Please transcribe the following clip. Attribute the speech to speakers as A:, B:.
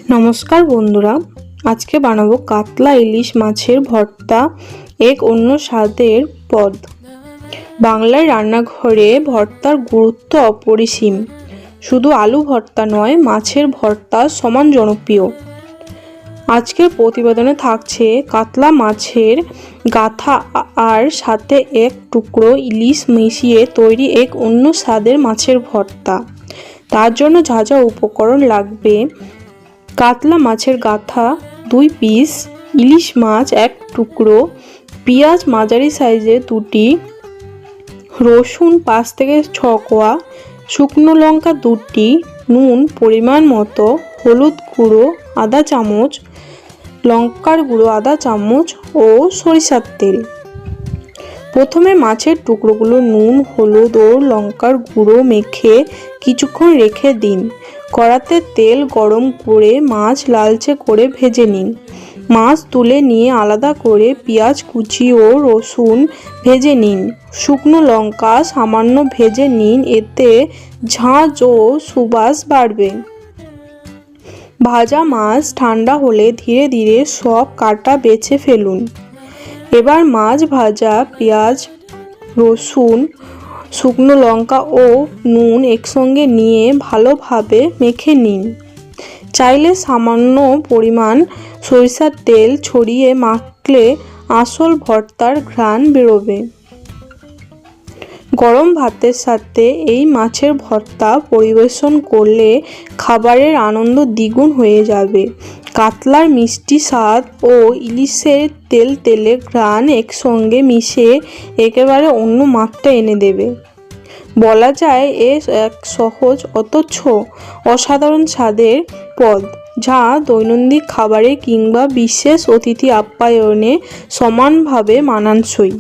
A: নমস্কার বন্ধুরা, আজকে বানাবো কাতলা ইলিশ মাছের ভর্তা, এক অন্য স্বাদের পদ। বাংলার রান্নাঘরে ভর্তার গুরুত্ব অপরিসীম। শুধু আলু ভর্তা নয়, মাছের ভর্তা সমান জনপ্রিয়। আজকের প্রতিবেদনে থাকছে কাতলা মাছের গাথা আর সাথে এক টুকরো ইলিশ মিশিয়ে তৈরি এক অন্য স্বাদের মাছের ভর্তা। তার জন্য যা যা উপকরণ লাগবে: কাতলা মাছের গাথা 2 পিস, ইলিশ মাছ 1 টুকরো, পেঁয়াজ মাঝারি সাইজের 2টি, রসুন 5 থেকে 6 কোয়া, শুকনো লঙ্কা 2টি, নুন পরিমাণ মতো, হলুদ গুঁড়ো আধা চামচ, লঙ্কার গুঁড়ো আধা চামচ ও সরিষার তেল। প্রথমে মাছের টুকরোগুলো নুন, হলুদ ও লঙ্কার গুঁড়ো মেখে কিছুক্ষণ রেখে দিন। কড়াতে তেল গরম করে মাছ লালচে করে ভেজে নিন। মাছ তুলে নিয়ে আলাদা করে পেঁয়াজ কুচি ও রসুন ভেজে নিন। শুকনো লঙ্কা সামান্য ভেজে নিন, এতে ঝাঁঝ ও সুবাস বাড়বে। ভাজা মাছ ঠান্ডা হলে ধীরে ধীরে সব কাটা বেছে ফেলুন। এবার মাছ ভাজা পেঁয়াজ, রসুন, শুকনো লঙ্কা ও নুন একসঙ্গে নিয়ে ভালোভাবে মেখে নিন। চাইলে সামান্য পরিমাণ সরিষার তেল ছড়িয়ে মাখলে আসল ভর্তার ঘ্রাণ বেরোবে। গরম ভাতের সাথে এই মাছের ভর্তা পরিবেশন করলে খাবারের আনন্দ দ্বিগুণ হয়ে যাবে। কাতলার মিষ্টি স্বাদ ও ইলিশের তেলে ঘ্রাণ একসঙ্গে মিশে একেবারে অন্য মাত্রা এনে দেবে। বলা যায় এক সহজ অথচ অসাধারণ স্বাদের পদ, যা দৈনন্দিন খাবারে কিংবা বিশেষ অতিথি আপ্যায়নে সমানভাবে মানানসই।